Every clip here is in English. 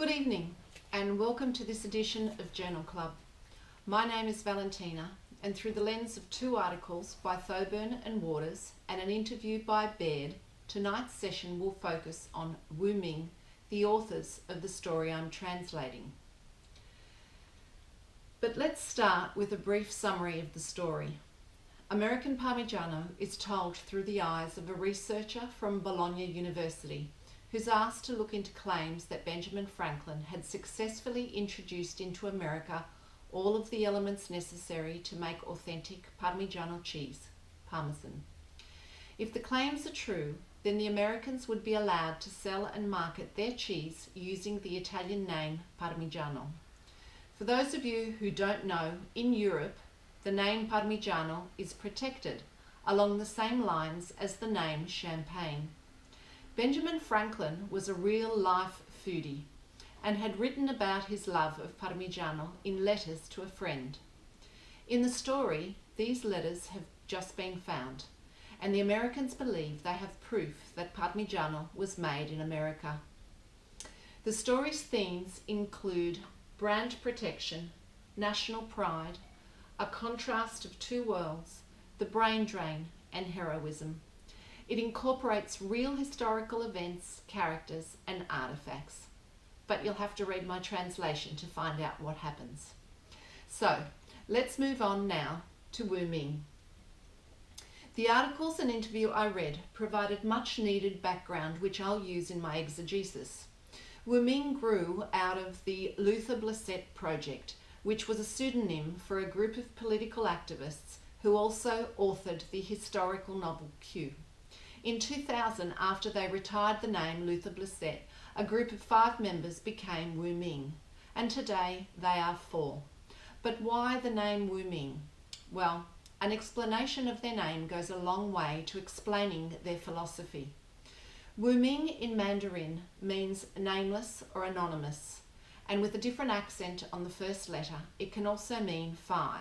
Good evening and welcome to this edition of Journal Club. My name is Valentina, and through the lens of two articles by Thoburn and Waters and an interview by Baird, tonight's session will focus on Wu Ming, the authors of the story I'm translating. But let's start with a brief summary of the story. American Parmigiano is told through the eyes of a researcher from Bologna University who's asked to look into claims that Benjamin Franklin had successfully introduced into America all of the elements necessary to make authentic Parmigiano cheese, Parmesan. If the claims are true, then the Americans would be allowed to sell and market their cheese using the Italian name Parmigiano. For those of you who don't know, in Europe, the name Parmigiano is protected along the same lines as the name Champagne. Benjamin Franklin was a real-life foodie and had written about his love of Parmigiano in letters to a friend. In the story, these letters have just been found, and the Americans believe they have proof that Parmigiano was made in America. The story's themes include brand protection, national pride, a contrast of two worlds, the brain drain, and heroism. It incorporates real historical events, characters, and artifacts. But you'll have to read my translation to find out what happens. So, let's move on now to Wu Ming. The articles and interview I read provided much needed background which I'll use in my exegesis. Wu Ming grew out of the Blissett project, which was a pseudonym for a group of political activists who also authored the historical novel Q. In 2000, after they retired the name Luther Blissett, a group of 5 members became Wu Ming, and today they are 4. But why the name Wu Ming? Well, an explanation of their name goes a long way to explaining their philosophy. Wu Ming in Mandarin means nameless or anonymous, and with a different accent on the first letter, it can also mean 5.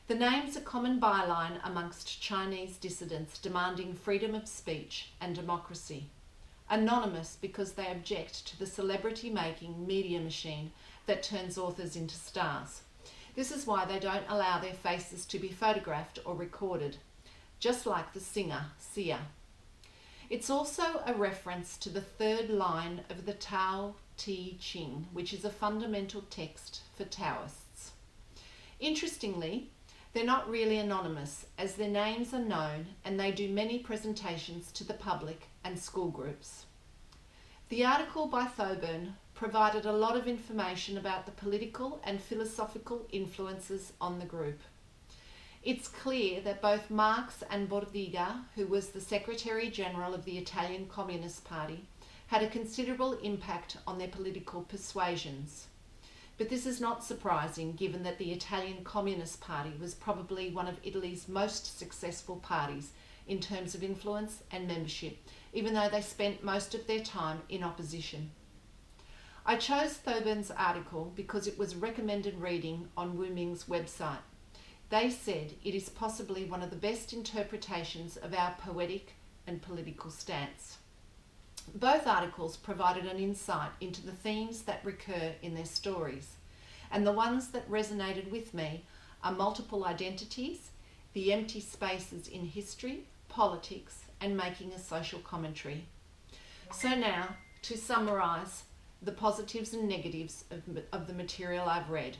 The name's a common byline amongst Chinese dissidents demanding freedom of speech and democracy. Anonymous because they object to the celebrity-making media machine that turns authors into stars. This is why they don't allow their faces to be photographed or recorded, just like the singer, Sia. It's also a reference to the third line of the Tao Te Ching, which is a fundamental text for Taoists. Interestingly, they're not really anonymous, as their names are known and they do many presentations to the public and school groups. The article by Thoburn provided a lot of information about the political and philosophical influences on the group. It's clear that both Marx and Bordiga, who was the Secretary General of the Italian Communist Party, had a considerable impact on their political persuasions. But this is not surprising given that the Italian Communist Party was probably one of Italy's most successful parties in terms of influence and membership, even though they spent most of their time in opposition. I chose Thoburn's article because it was recommended reading on Wu Ming's website. They said it is possibly one of the best interpretations of our poetic and political stance. Both articles provided an insight into the themes that recur in their stories, and the ones that resonated with me are multiple identities, the empty spaces in history, politics, and making a social commentary. So now, to summarise the positives and negatives of the material I've read.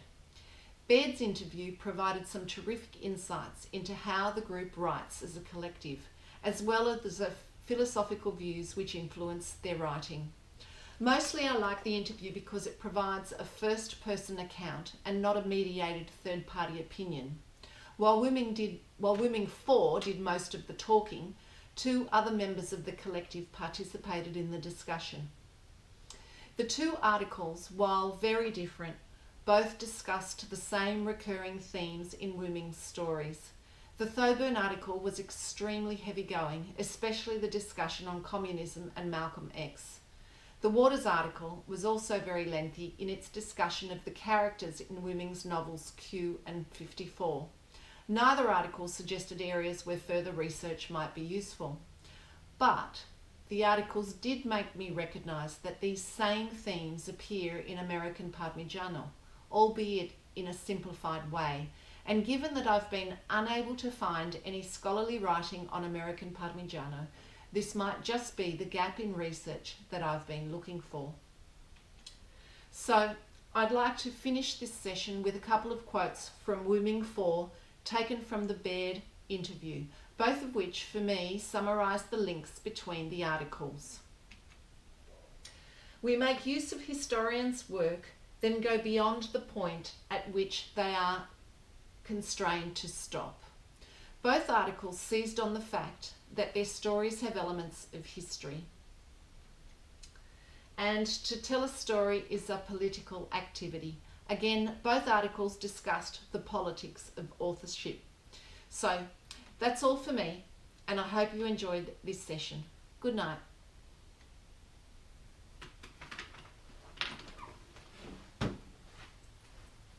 Baird's interview provided some terrific insights into how the group writes as a collective, as well as the philosophical views which influence their writing. Mostly I like the interview because it provides a first-person account and not a mediated third-party opinion. While Wu Ming 4 did most of the talking, 2 other members of the collective participated in the discussion. The 2 articles, while very different, both discussed the same recurring themes in Wu Ming's stories. The Thoburn article was extremely heavy-going, especially the discussion on communism and Malcolm X. The Waters article was also very lengthy in its discussion of the characters in Wu Ming's novels Q and 54. Neither article suggested areas where further research might be useful. But the articles did make me recognise that these same themes appear in American Parmigiano, albeit in a simplified way, and given that I've been unable to find any scholarly writing on American Parmigiano, this might just be the gap in research that I've been looking for. So I'd like to finish this session with a couple of quotes from Wu Ming taken from the Baird interview, both of which for me summarise the links between the articles. We make use of historians' work, then go beyond the point at which they are constrained to stop. Both articles seized on the fact that their stories have elements of history. And to tell a story is a political activity. Again, both articles discussed the politics of authorship. So that's all for me, and I hope you enjoyed this session. Good night.